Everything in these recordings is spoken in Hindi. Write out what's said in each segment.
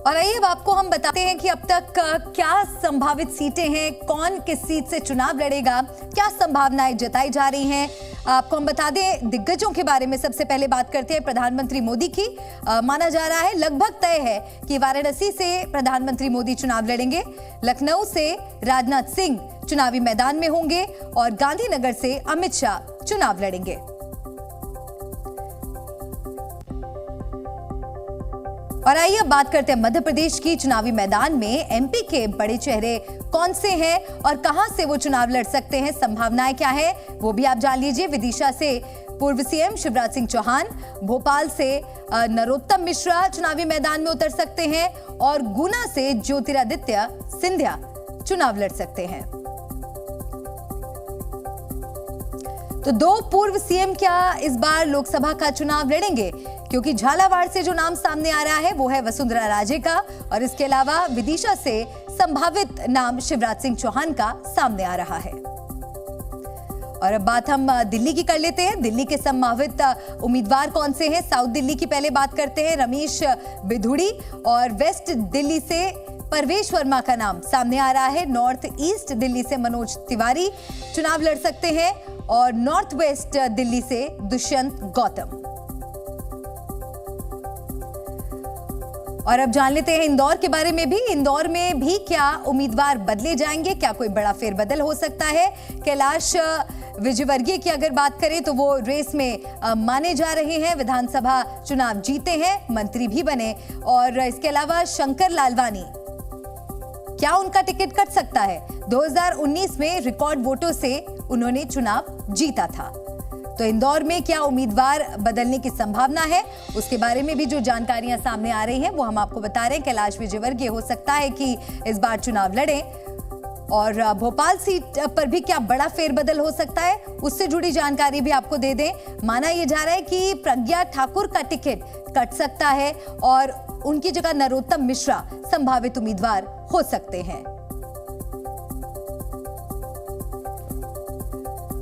और आइए अब आपको हम बताते हैं कि अब तक क्या संभावित सीटें हैं, कौन किस सीट से चुनाव लड़ेगा, क्या संभावनाएं जताई जा रही हैं। आपको हम बता दें दिग्गजों के बारे में। सबसे पहले बात करते हैं प्रधानमंत्री मोदी की। माना जा रहा है, लगभग तय है कि वाराणसी से प्रधानमंत्री मोदी चुनाव लड़ेंगे, लखनऊ से राजनाथ सिंह चुनावी मैदान में होंगे और गांधीनगर से अमित शाह चुनाव लड़ेंगे। और आइए अब बात करते हैं मध्य प्रदेश की। चुनावी मैदान में एमपी के बड़े चेहरे कौन से हैं और कहां से वो चुनाव लड़ सकते हैं, संभावनाएं क्या है वो भी आप जान लीजिए। विदिशा से पूर्व सीएम शिवराज सिंह चौहान, भोपाल से नरोत्तम मिश्रा चुनावी मैदान में उतर सकते हैं और गुना से ज्योतिरादित्य सिंधिया चुनाव लड़ सकते हैं। तो दो पूर्व सीएम क्या इस बार लोकसभा का चुनाव लड़ेंगे? क्योंकि झालावाड़ से जो नाम सामने आ रहा है वो है वसुंधरा राजे का और इसके अलावा विदिशा से संभावित नाम शिवराज सिंह चौहान का सामने आ रहा है। और अब बात हम दिल्ली की कर लेते हैं। दिल्ली के संभावित उम्मीदवार कौन से हैं? साउथ दिल्ली की पहले बात करते हैं, रमेश बिधूड़ी, और वेस्ट दिल्ली से परवेश वर्मा का नाम सामने आ रहा है। नॉर्थ ईस्ट दिल्ली से मनोज तिवारी चुनाव लड़ सकते हैं और नॉर्थ वेस्ट दिल्ली से दुष्यंत गौतम। और अब जान लेते हैं इंदौर के बारे में भी। इंदौर में भी क्या उम्मीदवार बदले जाएंगे, क्या कोई बड़ा फेरबदल हो सकता है? कैलाश विजयवर्गीय की अगर बात करें तो वो रेस में माने जा रहे हैं, विधानसभा चुनाव जीते हैं, मंत्री भी बने। और इसके अलावा शंकर लालवानी, क्या उनका टिकट कट सकता है? 2019 में रिकॉर्ड वोटों से उन्होंने चुनाव जीता था। तो इंदौर में क्या उम्मीदवार बदलने की संभावना है, उसके बारे में भी जो जानकारियां सामने आ रही हैं वो हम आपको बता रहे हैं। कैलाश विजयवर्गीय हो सकता है कि इस बार चुनाव लड़ें। और भोपाल सीट पर भी क्या बड़ा फेरबदल हो सकता है, उससे जुड़ी जानकारी भी आपको दे दें। माना यह जा रहा है कि प्रज्ञा ठाकुर का टिकट कट सकता है और उनकी जगह नरोत्तम मिश्रा संभावित उम्मीदवार हो सकते हैं।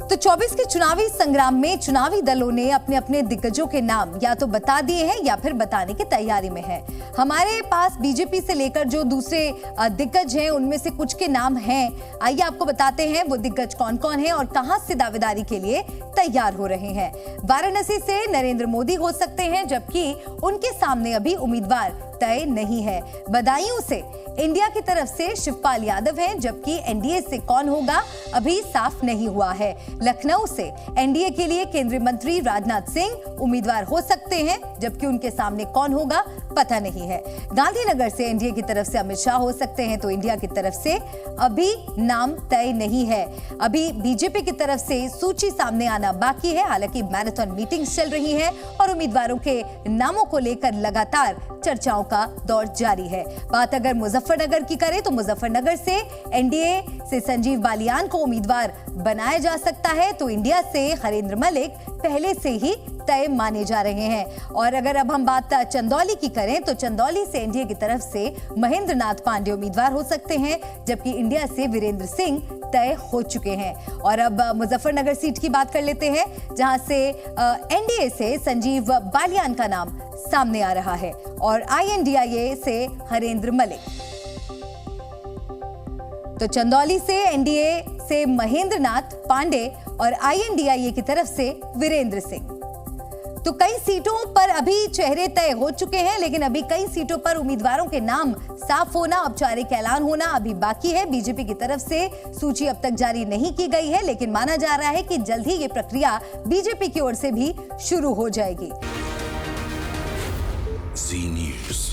तो 24 के चुनावी संग्राम में चुनावी दलों ने अपने अपने दिग्गजों के नाम या तो बता दिए हैं या फिर बताने की तैयारी में है। हमारे पास बीजेपी से लेकर जो दूसरे दिग्गज हैं उनमें से कुछ के नाम हैं। आइए आपको बताते हैं वो दिग्गज कौन कौन हैं और कहां से दावेदारी के लिए तैयार हो रहे हैं। वाराणसी से नरेंद्र मोदी हो सकते हैं, जबकि उनके सामने अभी उम्मीदवार तय नहीं है। बदायूं से इंडिया की तरफ से शिवपाल यादव हैं, जबकि एनडीए से कौन होगा अभी साफ नहीं हुआ है। लखनऊ से एनडीए के लिए केंद्रीय मंत्री राजनाथ सिंह उम्मीदवार हो सकते हैं, जबकि उनके सामने कौन होगा पता नहीं है। गांधीनगर से एनडीए की तरफ से अमित शाह हो सकते हैं, तो इंडिया की तरफ से अभी नाम तय नहीं है। अभी बीजेपी की तरफ से सूची सामने आना बाकी है। हालांकि मैराथन मीटिंग्स चल रही हैं और उम्मीदवारों के नामों को लेकर लगातार चर्चाओं का दौर जारी है। बात अगर मुजफ्फरनगर की करें तो मुजफ्फरनगर से एनडीए से संजीव बालियान को उम्मीदवार बनाया जा सकता है, तो इंडिया से हरेंद्र मलिक पहले से ही तय माने जा रहे हैं। और अगर अब हम बात चंदौली की करें तो चंदौली से एनडीए की तरफ से महेंद्र नाथ पांडे उम्मीदवार हो सकते हैं, जबकि इंडिया से वीरेंद्र सिंह तय हो चुके हैं। और अब मुजफ्फरनगर सीट की बात कर लेते हैं, जहां से एनडीए से संजीव बालियान का नाम सामने आ रहा है और आईएनडीआईए से हरेंद्र मलिक। तो चंदौली से एनडीए से महेंद्र नाथ पांडे और आईएनडीआईए की तरफ से वीरेंद्र सिंह। तो कई सीटों पर अभी चेहरे तय हो चुके हैं, लेकिन अभी कई सीटों पर उम्मीदवारों के नाम साफ होना, औपचारिक ऐलान होना अभी बाकी है। बीजेपी की तरफ से सूची अब तक जारी नहीं की गई है, लेकिन माना जा रहा है कि जल्द ही ये प्रक्रिया बीजेपी की ओर से भी शुरू हो जाएगी। जी न्यूज़।